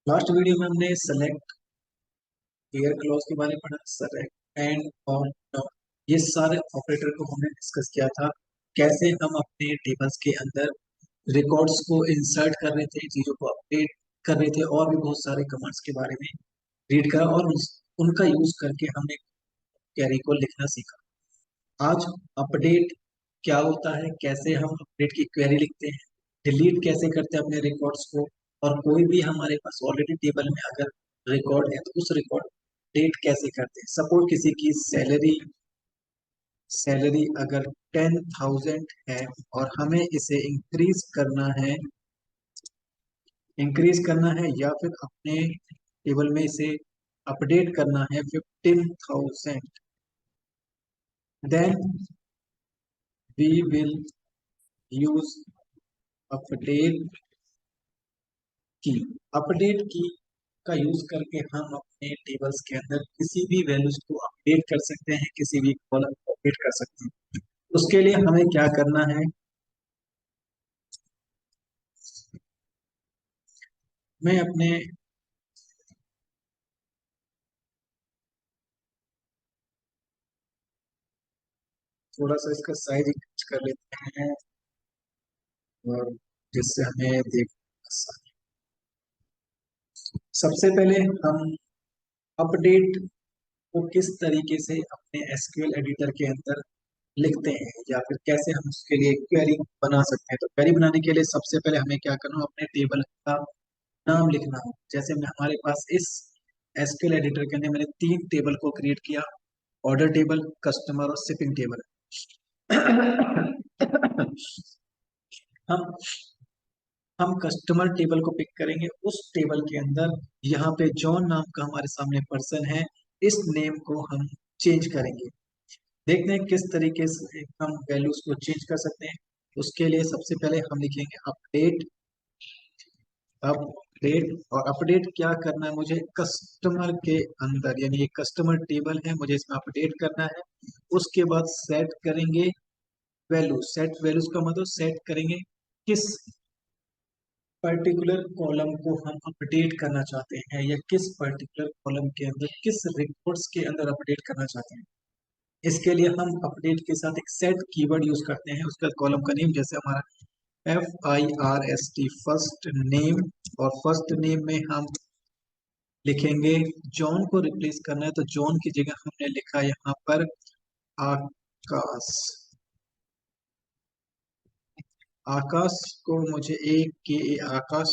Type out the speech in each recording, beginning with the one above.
Last video में हमने select air clause के बारे में पढ़ा, सेलेक्ट एंड और नॉट, ये सारे ऑपरेटर को हमने डिस्कस किया था। कैसे हम अपने टेबल्स के अंदर रिकॉर्ड्स को इंसर्ट कर रहे थे, चीजों को अपडेट कर रहे थे, और भी बहुत सारे कमांड्स के बारे में रीड करा और उनका यूज करके हमने क्वेरी को लिखना सीखा। आज अपडेट क्या होता है, कैसे हम अपडेट की क्वेरी लिखते हैं, डिलीट कैसे करते हैं अपने रिकॉर्ड्स को, और कोई भी हमारे पास ऑलरेडी टेबल में अगर रिकॉर्ड है तो उस रिकॉर्ड अपडेट कैसे करते हैं। सपोज किसी की सैलरी सैलरी अगर 10,000 है और हमें इसे इंक्रीज करना है या फिर अपने टेबल में इसे अपडेट करना है 15,000, then we will use update की। अपडेट की का यूज करके हम अपने टेबल्स के अंदर किसी भी वैल्यूज को अपडेट कर सकते हैं, किसी भी कॉलम को अपडेट कर सकते हैं। उसके लिए हमें क्या करना है, मैं अपने थोड़ा सा इसका साइज इंक्रीज कर लेते हैं और जिससे हमें देख आसानी। सबसे पहले हम अपडेट को किस तरीके से अपने एसक्यूएल एडिटर के अंदर लिखते हैं या फिर कैसे हम उसके लिए क्वेरी बना सकते हैं। तो क्वेरी बनाने के लिए सबसे पहले हमें क्या करना हो, अपने टेबल का नाम लिखना हो। जैसे मैं हमारे पास इस एसक्यूएल एडिटर के अंदर मैंने 3 टेबल को क्रिएट किया, ऑर्डर टेबल, कस्टमर और शिपिंग टेबल। हम हम कस्टमर टेबल को पिक करेंगे। उस टेबल के अंदर यहाँ पे जॉन नाम का हमारे सामने पर्सन है, इस नेम को हम चेंज करेंगे। देखते हैं किस तरीके से हम वैल्यूज को चेंज कर सकते हैं। उसके लिए सबसे पहले हम लिखेंगे अपडेट और अपडेट क्या करना है, मुझे कस्टमर के अंदर, यानी ये कस्टमर टेबल है, मुझे इसमें अपडेट करना है। उसके बाद सेट करेंगे वैल्यू। सेट वैल्यूज का मतलब सेट करेंगे किस पर्टिकुलर कॉलम को हम अपडेट करना चाहते हैं या किस पर्टिकुलर कॉलम के अंदर किस रिकॉर्ड्स के अंदर अपडेट करना चाहते हैं। इसके लिए हम अपडेट के साथ एक सेट कीवर्ड यूज करते हैं। उसका कॉलम का नेम जैसे हमारा FIRST फर्स्ट नेम, और फर्स्ट नेम में हम लिखेंगे जॉन को रिप्लेस करना है तो जॉन की जगह हमने लिखा यहाँ पर आकाश। आकाश को मुझे आकाश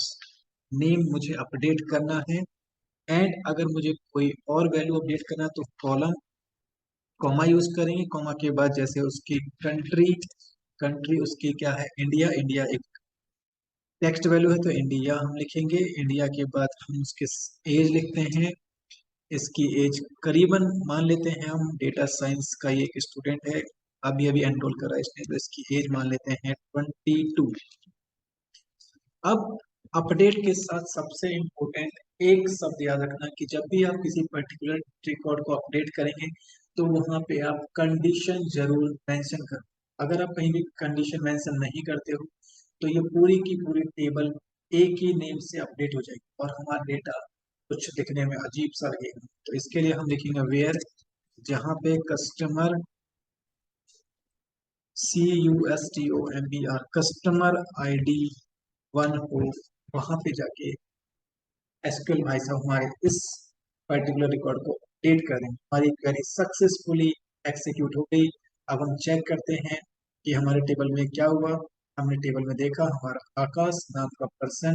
नेम मुझे अपडेट करना है। एंड अगर मुझे कोई और वैल्यू अपडेट करना है तो कॉलम कॉमा यूज करेंगे। कॉमा के बाद जैसे उसकी कंट्री, कंट्री उसकी क्या है, इंडिया। इंडिया एक टेक्स्ट वैल्यू है तो इंडिया हम लिखेंगे। इंडिया के बाद हम उसके एज लिखते हैं। इसकी एज करीबन मान लेते हैं हम, डेटा साइंस का ये एक स्टूडेंट है, अभी अभी एनरोल करा इसने, तो इसकी एज मान लेते हैं 22। अब अपडेट के साथ सबसे इम्पोर्टेंट एक शब्द याद रखना कि जब भी आप किसी पर्टिकुलर रिकॉर्ड को अपडेट करेंगे तो वहां पे आप कंडीशन जरूर मेंशन करें। अगर आप कहीं भी कंडीशन मेंशन नहीं करते हो तो ये पूरी की पूरी टेबल एक ही नेम से अपडेट हो जाएगी और हमारा डेटा कुछ दिखने में अजीब सा लगेगा। तो इसके लिए हम लिखेंगे वेयर, जहाँ पे कस्टमर CUSTOMER कस्टमर ID 1 हो, वहां पे जाके एसक्यूएल भाई साहब हमारे इस पर्टिकुलर रिकॉर्ड को अपडेट कर दें। हमारी क्वेरी सक्सेसफुली एक्सिक्यूट हो गई। अब हम चेक करते हैं कि हमारे टेबल में क्या हुआ। हमने टेबल में देखा हमारा आकाश नाम का पर्सन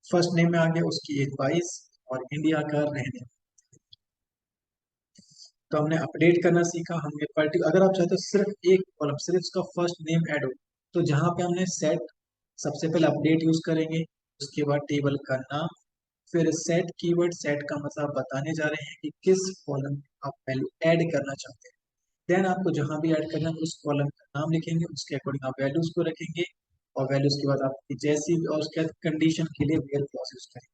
फर्स्ट नेम में आ गया, उसकी एज 22 और इंडिया का रहने। तो हमने अपडेट करना सीखा। हमने पर्टिकुलर, अगर आप चाहते हो सिर्फ एक कॉलम, सिर्फ उसका फर्स्ट नेम ऐड हो, तो जहां पे हमने सेट, सबसे पहले अपडेट यूज करेंगे, उसके बाद टेबल का नाम, फिर सेट कीवर्ड। सेट का मतलब आप बताने जा रहे हैं कि किस कॉलम आप वैल्यू ऐड करना चाहते हैं। देन आपको जहां भी ऐड करना है उस कॉलम का नाम लिखेंगे, उसके अकॉर्डिंग आप वैल्यूज को रखेंगे, और वैल्यूज के बाद आपकी जैसी भी, और उसके बाद कंडीशन के लिए वेयर क्लॉज यूज करेंगे।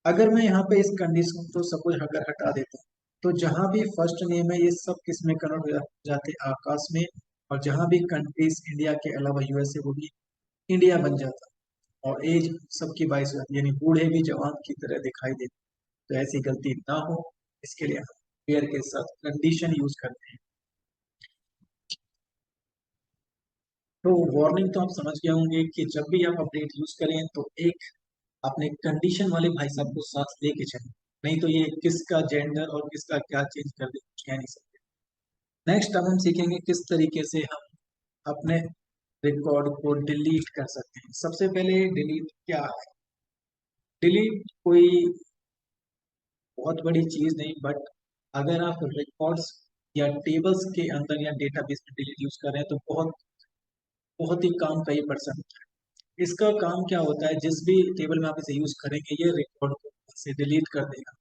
अगर मैं यहाँ पे इस कंडीशन को सपोज अगर हटा देता हूँ तो जहां भी फर्स्ट नेम है ये सब किस में कन्वर्ट हो जाते हैं, आकाश में। और जहां भी कंट्रीज इंडिया के अलावा USA, वो भी इंडिया बन जाता है। और एज सबकी 22 हो जाती है, यानी बूढ़े भी जवान की तरह दिखाई देते। तो ऐसी गलती ना हो, इसके लिए हम वेयर के साथ कंडीशन यूज करते हैं। तो वार्निंग तो आप समझ गए होंगे कि जब भी आप अपडेट यूज करें तो एक अपने कंडीशन वाले भाई साहब को साथ लेके चलें, नहीं तो ये किसका जेंडर और किसका क्या चेंज कर दे कुछ कह नहीं सकते। नेक्स्ट अब हम सीखेंगे किस तरीके से हम अपने रिकॉर्ड को डिलीट कर सकते हैं। सबसे पहले डिलीट क्या है? डिलीट कोई बहुत बड़ी चीज नहीं, बट अगर आप रिकॉर्ड्स या टेबल्स के अंदर या डेटाबेस में डिलीट यूज कर रहे हैं तो बहुत बहुत ही काम का ये पर्सन। इसका काम क्या होता है, जिस भी टेबल में आप इसे यूज करेंगे ये रिकॉर्ड को से डिलीट कर देगा।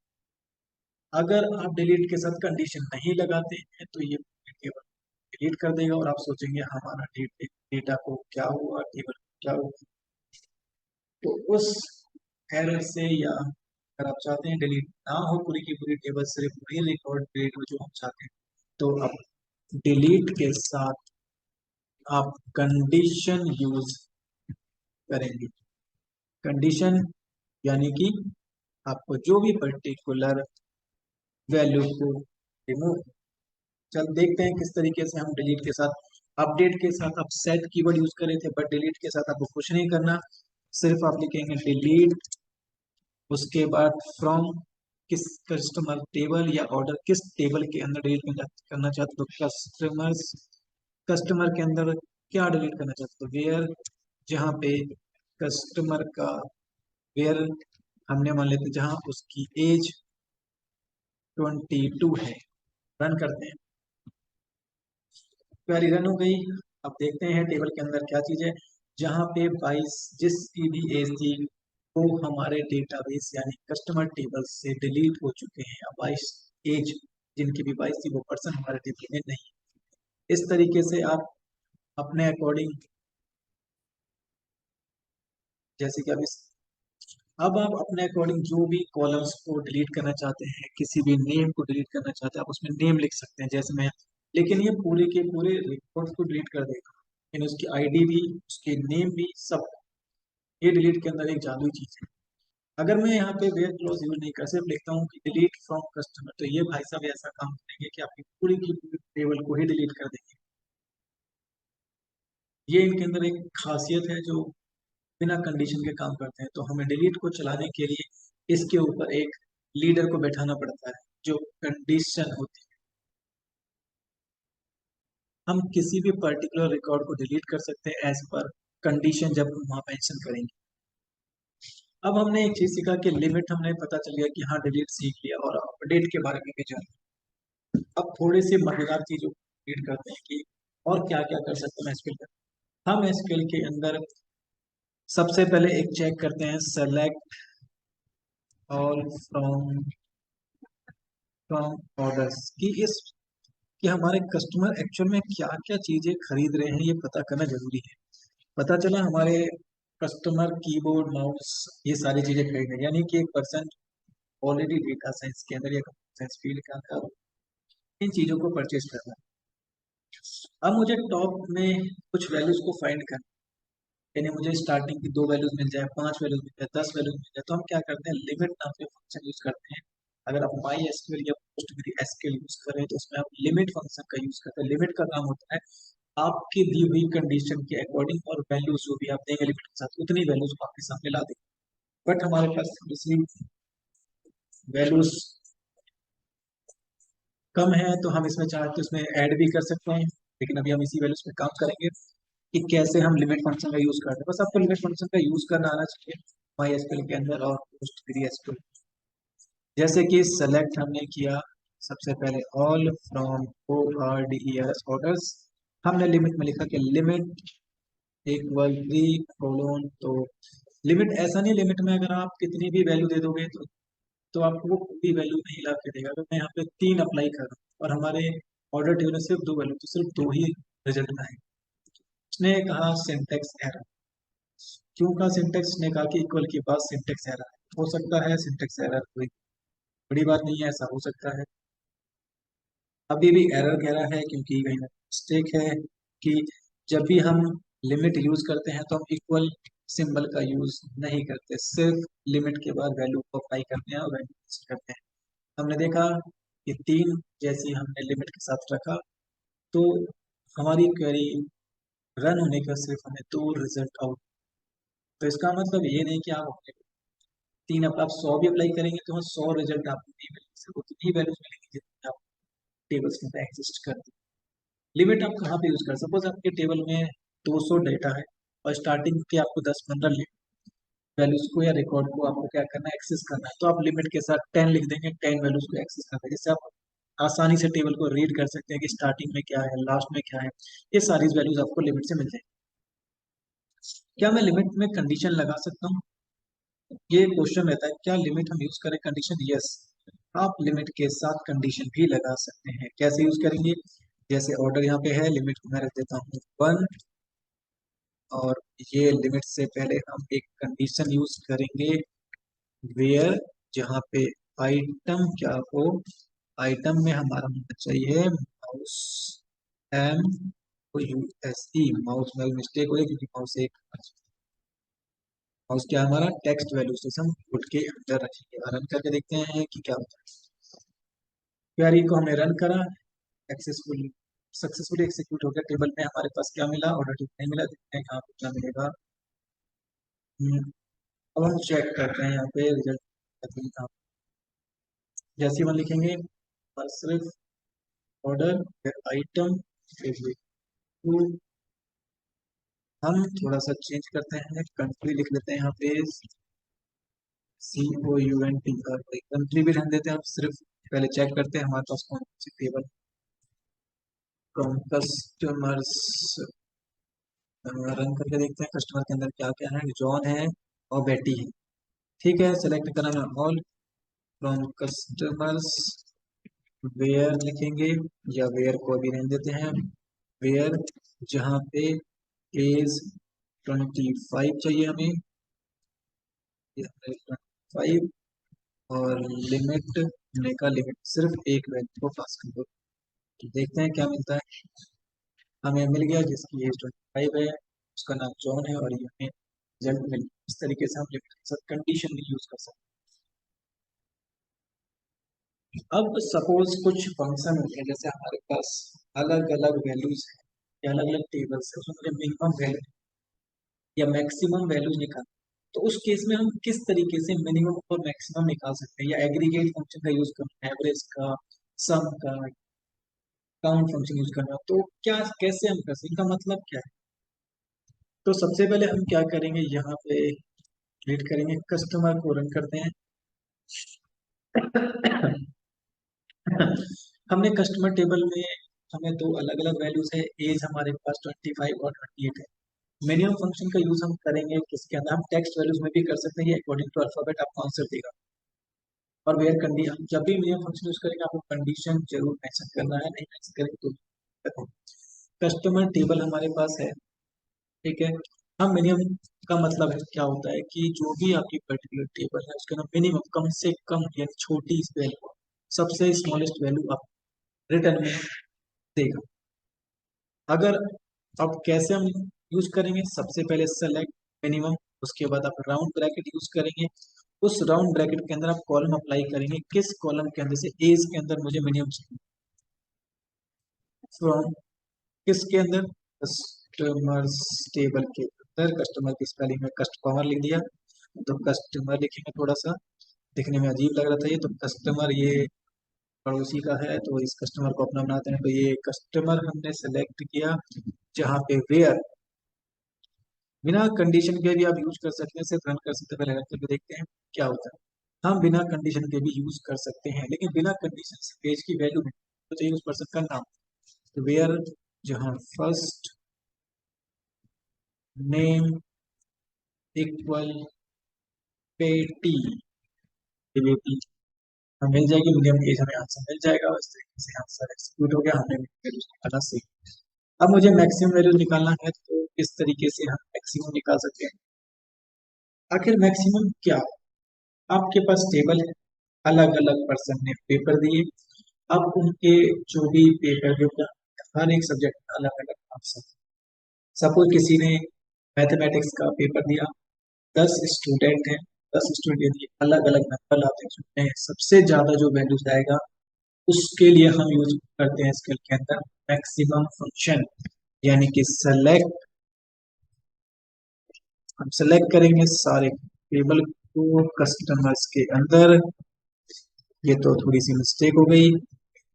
अगर आप डिलीट के साथ कंडीशन नहीं लगाते हैं तो ये टेबल डिलीट कर देगा और आप सोचेंगे हमारा डेटा को क्या हुआ, टेबल को क्या हुआ। तो उस एरर से, या अगर आप चाहते हैं डिलीट ना हो पूरी की पूरी टेबल, सिर्फ वही रिकॉर्ड डिलीट हो जो हम चाहते हैं, तो अब डिलीट के साथ आप कंडीशन यूज करेंगे। कंडीशन यानी कि आपको जो भी पर्टिकुलर वैल्यू को रिमूव। चल देखते हैं किस तरीके से हम डिलीट के साथ, अपडेट के साथ आप सेट कीवर्ड यूज कर रहे थे, बट डिलीट के साथ आपको कुछ नहीं करना। सिर्फ आप लिखेंगे डिलीट, उसके बाद फ्रॉम किस कस्टमर टेबल या ऑर्डर किस टेबल के अंदर डिलीट करना चाहते हो, तो कस्टमर्स, कस्टमर के अंदर क्या डिलीट करना चाहते हो, वेयर, जहाँ पे कस्टमर का वेयर हमने मान लेते जहाँ उसकी एज 22 है। रन करते हैं, क्वेरी रन हो गई। अब देखते हैं टेबल के अंदर क्या चीज है। जहाँ पे 22 जिसकी भी एज थी वो हमारे डेटाबेस यानी कस्टमर टेबल से डिलीट हो चुके हैं। अब 22 एज जिनकी भी 22 थी वो पर्सन हमारे टेबल में नहीं। इस तरीके से आप अपने अकॉर्डिंग, जैसे कि अब आप अपने अकॉर्डिंग जो भी कॉलम्स को डिलीट करना चाहते हैं, किसी भी नेम को डिलीट करना चाहते हैं, आप उसमें नेम लिख सकते हैं जैसे मैं। लेकिन ये पूरे के पूरे रिकॉर्ड को डिलीट कर देगा, यानी उसकी आईडी भी, उसके नेम भी, सब। ये डिलीट के अंदर एक जादुई चीज है। अगर मैं यहाँ पे वेयर क्लोज यूज नहीं कर, सिर्फ लिखता हूँ कि डिलीट फ्रॉम कस्टमर, तो ये भाई साहब ऐसा काम करेंगे कि आपकी पूरी की पूरी टेबल को ही डिलीट कर देंगे। ये इनके अंदर एक खासियत है जो बिना कंडीशन के काम करते हैं। तो हमें डिलीट को चलाने के लिए इसके ऊपर एक लीडर को बैठाना पड़ता है जो कंडीशन होती है। हम किसी भी पर्टिकुलर रिकॉर्ड को डिलीट कर सकते हैं एज पर कंडीशन जब हम वहां मेंशन करेंगे। अब हमने एक चीज सीखा कि लिमिट, हमने पता चल गया कि हाँ डिलीट सीख लिया, और अपडेट के बारे में भी जान। अब थोड़ी सी मजेदार चीजों को डिलीट करते हैं कि और क्या क्या कर सकते हैं एसक्यूएल में। हम एसक्यूएल के अंदर सबसे पहले एक चेक करते हैं, select all from from orders, कि इस कि हमारे कस्टमर एक्चुअल में क्या क्या चीजें खरीद रहे हैं ये पता करना जरूरी है। पता चला हमारे कस्टमर कीबोर्ड माउस ये सारी चीजें खरीद रहे हैं, यानी कि एक पर्सन ऑलरेडी डेटा साइंस के अंदर या साइंस फील्ड के अंदर इन चीजों को परचेज करना है। अब मुझे टॉप में कुछ वैल्यूज को फाइंड करना, यानी मुझे स्टार्टिंग की 2 वैल्यूज मिल जाए, 5 वैल्यूज मिल जाए, 10 वैल्यूज मिल जाए, तो हम क्या करते हैं, लिमिट नाम के फंक्शन यूज करते हैं। अगर आप माई एसक्यूएल या पोस्टग्री एसक्यूएल यूज कर रहे हैं तो उसमें आप लिमिट फंक्शन का यूज करते हैं। लिमिट का काम होता है आपकी दी हुई कंडीशन के अकॉर्डिंग और वैल्यूज जो भी आप देंगे लिमिट के साथ उतनी वैल्यूज को आपके सामने ला देंगे। बट हमारे पास दूसरी वैल्यूज कम है तो हम इसमें चाहे तो इसमें ऐड भी कर सकते हैं, लेकिन अभी हम इसी वैल्यूज पे काम करेंगे कि कैसे हम लिमिट फंक्शन का यूज करते हैं। बस आपको लिमिट फंक्शन का यूज करना आना चाहिए माई एसक्यूएल के अंदर और पोस्टग्री एसक्यूएल। जैसे कि सेलेक्ट हमने किया सबसे पहले all from O R D E R S orders, हमने लिमिट में लिखा कि लिमिट इक्वल 3 कोलोन। तो लिमिट ऐसा नहीं, लिमिट में अगर आप कितनी भी वैल्यू दे दोगे तो आपको वो कोई वैल्यू नहीं ला के देगा। अगर मैं यहाँ पे 3 अप्लाई कर रहा हूँ और हमारे ऑर्डर टेबल में सिर्फ 2 वैल्यू, तो सिर्फ 2 ही रिजल्ट में आएगा। उसने कहा सिंटेक्स एरर। क्यों कहा सिंटेक्स? ने कहा कि इक्वल के बाद सिंटेक्स एरर हो सकता है। सिंटेक्स एरर कोई बड़ी बात नहीं है, ऐसा हो सकता है। अभी भी एरर कह रहा है क्योंकि कहीं ना मिस्टेक है कि जब भी हम लिमिट यूज करते हैं तो हम इक्वल सिंबल का यूज नहीं करते, सिर्फ लिमिट के बाद वैल्यू को अप्लाई करते हैं और वैल्यू करते हैं। हमने देखा कि तीन जैसी हमने लिमिट के साथ रखा, तो हमारी क्वेरी रन होने का सिर्फ हमें दो रिजल्ट आउट। तो इसका मतलब ये नहीं कि आप अपने तीन, अब आप 100 भी अप्लाई करेंगे तो 100 रिजल्ट आपको नहीं मिलेंगे, सिर्फ उतनी वैल्यूज मिलेंगी जितनी आप टेबल्स में एग्जिस्ट करती है। लिमिट आप कहाँ पे यूज कर, सपोज आपके टेबल में 200 डेटा है और स्टार्टिंग के आपको 10-15 वैल्यूज को या रिकॉर्ड को आपको क्या करना है, एक्सेस करना है, तो आप लिमिट के साथ 10 लिख देंगे, 10 वैल्यूज को एक्सेस करना है, जिससे आप आसानी से टेबल को रीड कर सकते हैं कि स्टार्टिंग में क्या है, लास्ट में क्या है। ये सारी वैल्यूज आपको लिमिट से मिल जाएगी। क्या मैं लिमिट में कंडीशन लगा सकता हूँ? ये क्वेश्चन रहता है, क्या लिमिट हम यूज करें कंडीशन? यस, आप लिमिट के साथ कंडीशन भी लगा सकते हैं। कैसे यूज करेंगे? जैसे ऑर्डर यहाँ पे है, लिमिट को मैं रख देता हूँ 1, और ये लिमिट से पहले हम एक कंडीशन यूज करेंगे वेयर, जहाँ पे आइटम क्या हो, आइटम में हमारा होना चाहिए mouse, M O U S E, mouse में मिस्टेक हुई क्योंकि माउस एक, माउस क्या है हमारा, टेक्स्ट वैल्यू से हम पुट के अंदर रखेंगे और रन करके देखते हैं कि क्या होता है। क्वेरी को हमने रन करा, सक्सेसफुली सक्सेसफुली एग्जीक्यूट हो गया। टेबल में हमारे पास क्या मिला, ऑर्डर टिक नहीं मिला, देखते हैं यहाँ पे क्या मिलेगा। अब हम चेक करते हैं यहाँ पे रिजल्ट। जैसे हम लिखेंगे और सिर्फ ऑर्डर आइटम, हम थोड़ा सा चेंज करते हैं, कंट्री लिख लेते हैं यहाँ पे COUNT, और कंट्री भी रहने देते हैं। हम सिर्फ पहले चेक करते हैं हमारे पास कौन सी टेबल फ्रॉम कस्टमर्स, रन करके देखते हैं कस्टमर के अंदर क्या क्या है, जॉन है और बेटी है। ठीक है, सेलेक्ट करना है ऑल फ्रॉम कस्टमर्स, वेयर लिखेंगे, या वेयर को अभी रहने देते हैं, वेयर जहाँ पे एज 25 चाहिए हमें, 25, और लिमिट ने का लिमिट सिर्फ एक वैल्यू को पास कर दो। तो देखते हैं क्या मिलता है। हमें मिल गया जिसकी एज 25 है, उसका नाम जॉन है, और ये हमें रिजल्ट मिल गया। इस तरीके से हम लिमिट के साथ कंडीशन भी यूज कर सकते हैं। अब सपोज कुछ फंक्शन होते हैं, जैसे हमारे पास अलग अलग वैल्यूज है या अलग अलग टेबल्स है, उसमें मिनिमम वैल्यू या मैक्सिमम वैल्यूज निकाल, तो उस केस में हम किस तरीके से मिनिमम और मैक्सिमम निकाल सकते हैं, या एग्रीगेट फंक्शन का यूज करना है, एवरेज का, सम का, काउंट फंक्शन यूज करना, तो क्या कैसे हम कर सकते हैं, इनका मतलब क्या है? तो सबसे पहले हम क्या करेंगे, यहाँ पे क्लिक करेंगे, कस्टमर को रन करते हैं। हमने कस्टमर टेबल में हमें दो अलग अलग वैल्यूज है, एज हमारे पास 25 और 28 है। मिनिमम फंक्शन का यूज हम करेंगे किसके अंदर, हम टेक्स्ट वैल्यूज में भी कर सकते हैं, ये अकॉर्डिंग टू अल्फाबेट आपको आंसर देगा। और वेयर कंडीशन, जब भी मिनिमम फंक्शन यूज करेंगे आपको कंडीशन जरूर मेंशन करना है, नहीं मेंशन करेंगे तो देखो, कस्टमर टेबल हमारे पास है, ठीक है। हम मिनिमम का मतलब है क्या होता है कि जो भी आपकी पर्टिकुलर टेबल है उसके अंदर मिनिमम कम से कम या छोटी वैल्यू, सबसे स्मॉलेस्ट वैल्यू आप रिटर्न में देगा। अगर अब कैसे हम यूज करेंगे, सबसे पहले सेलेक्ट मिनिमम, उसके बाद आप राउंड ब्रैकेट यूज करेंगे, उस राउंड ब्रैकेट के अंदर आप कॉलम अप्लाई करेंगे, किस कॉलम के अंदर से, एज के अंदर मुझे मिनिमम चाहिए, फ्रॉम किसके अंदर, कस्टमर्स टेबल के अंदर, कस्टमर की स्पेलिंग में कस्टमर लिख दिया, तो कस्टमर लिखेंगे, थोड़ा सा दिखने में अजीब लग रहा था ये, तो कस्टमर ये पड़ोसी का है तो इस कस्टमर को अपना बनाते हैं, तो ये कस्टमर हमने सेलेक्ट किया। जहाँ पे वेयर, बिना कंडीशन के भी आप यूज कर सकते हैं, सिर्फ रन कर सकते हैं, पहले रन करके देखते हैं क्या होता है। हम बिना कंडीशन के भी यूज कर सकते हैं, लेकिन बिना कंडीशन से पेज की वैल्यू में तो चाहिए उस पर्सन का नाम, तो वेयर जहाँ फर्स्ट नेम इक्वल पेटी, बेटी हमें मिल जाएगी, मीडियम एज हमें आंसर मिल जाएगा। इस तरीके से आंसर एक्सिक्यूट हो गया, हमने वैल्यूज निकालना सीख। अब मुझे मैक्सिमम वैल्यू निकालना है, तो किस तरीके से हम मैक्सिमम निकाल सकते हैं? आखिर मैक्सिमम क्या है? आपके पास टेबल है, अलग अलग पर्सन ने पेपर दिए, अब उनके जो भी पेपर जो हर एक सब्जेक्ट अलग अलग आंसर, सपोज किसी ने मैथमेटिक्स का पेपर दिया, 10 स्टूडेंट हैं, 10 स्टूडेंट यदि अलग अलग नंबर लाते हैं उसमें सबसे ज्यादा जो वैल्यूज आएगा उसके लिए हम यूज करते हैं स्केल के अंदर मैक्सिमम फंक्शन, यानी कि सेलेक्ट। हम सेलेक्ट करेंगे सारे टेबल को कस्टमर्स के अंदर। ये तो थोड़ी सी मिस्टेक हो गई।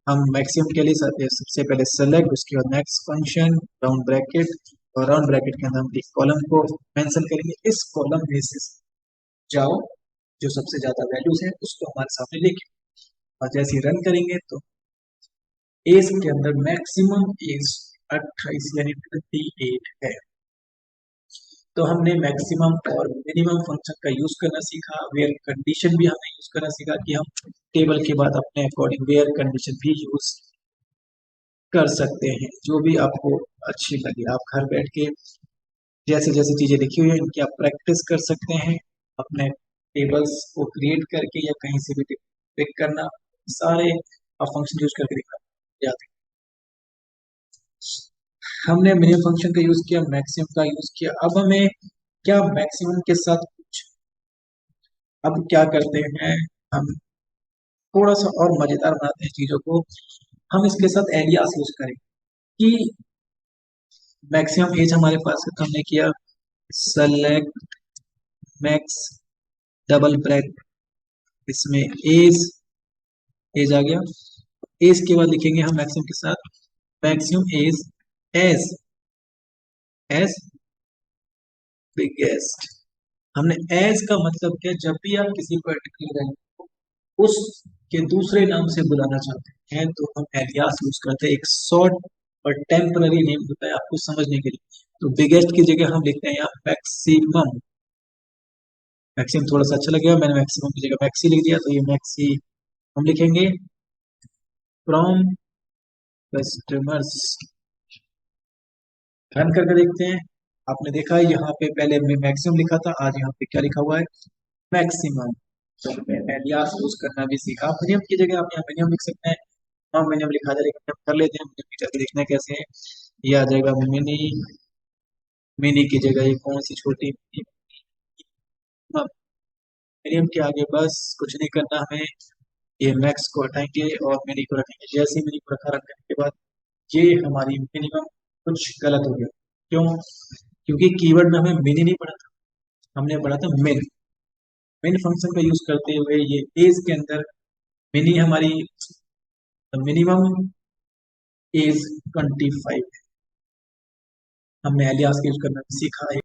हम मैक्सिमम के लिए सबसे पहले सेलेक्ट, उसके बाद नेक्स्ट फंक्शन राउंड ब्रैकेट, और राउंड ब्रैकेट के अंदर हम एक कॉलम को मेंशन करेंगे। इस कॉलम में से जाओ जो सबसे ज्यादा वैल्यूज है उसको हमारे सामने लेके, और जैसे ही रन करेंगे तो एज के अंदर मैक्सिमम एज 28 यानी 28 है। तो हमने मैक्सिमम और मिनिमम फंक्शन का यूज करना सीखा। वेयर कंडीशन भी हमें यूज करना सीखा कि हम टेबल के बाद अपने अकॉर्डिंग वेयर कंडीशन भी यूज कर सकते हैं, जो भी आपको अच्छी लगे। आप घर बैठ के जैसे जैसे चीजें लिखी हुई है इनकी आप प्रैक्टिस कर सकते हैं, अपने टेबल्स को क्रिएट करके या कहीं से भी पिक करना, सारे आप फंक्शन यूज करके दिखा जाते हैं। हमने मिनिमम फंक्शन का यूज किया, मैक्सिमम का यूज किया। अब हमें क्या मैक्सिमम के साथ कुछ, अब क्या करते हैं हम थोड़ा सा और मजेदार बनाते हैं चीजों को। हम इसके साथ एलियास यूज करें कि मैक्सिमम एज हमारे पास है तो हमने किया सेलेक्ट मैक्स डबल ब्रैकेट, इसमें एज, एज आ गया। एज के बाद लिखेंगे हम मैक्सिमम के साथ maximum age age age biggest. हमने एज का मतलब क्या, जब भी आप किसी पर्टिकुलर उसके दूसरे नाम से बुलाना चाहते हैं तो हम एलियास यूज करते हैं। एक शॉर्ट और टेम्पररी नेम होता है आपको समझने के लिए। तो बिगेस्ट की जगह हम लिखते हैं यहाँ मैक्सिमम। मैक्सिमम थोड़ा सा अच्छा लगेगा, मैंने मैक्सिमम की जगह मैक्सी लिख दिया, तो ये मैक्सी हम लिखेंगे फ्रॉम कस्टमर्स। रन करके देखते हैं। आपने देखा है यहाँ पे पहले हमने मैक्सिमम लिखा था, आज यहाँ पे क्या लिखा हुआ है, मैक्सिमम। तो हमने एलियास यूज करना भी सीखा। मिनिमम की जगह आप यहाँ मिनिमम लिख सकते हैं। हाँ मिनिमम लिखा था लेकिन हम कर लेते हैं, मिनिमम की जगह देखना कैसे है। ये आ जाएगा मिनी, मिनी की जगह ये कौन सी छोटी मिनिमम के आगे बस कुछ नहीं करना हमें, ये मैक्स को हटाएंगे और मिनी को रखेंगे। जैसे ही मिनी को रखा, रखने के बाद ये हमारी मिनिमम कुछ गलत हो गया। क्यों? क्योंकि कीवर्ड में हमें मिनी नहीं पढ़ा था, हमने पढ़ा था मिन। मिन फंक्शन का यूज करते हुए ये एज के अंदर मिनी हमारी मिनिमम एज 25। हमने एलियास का यूज करना सीखा है।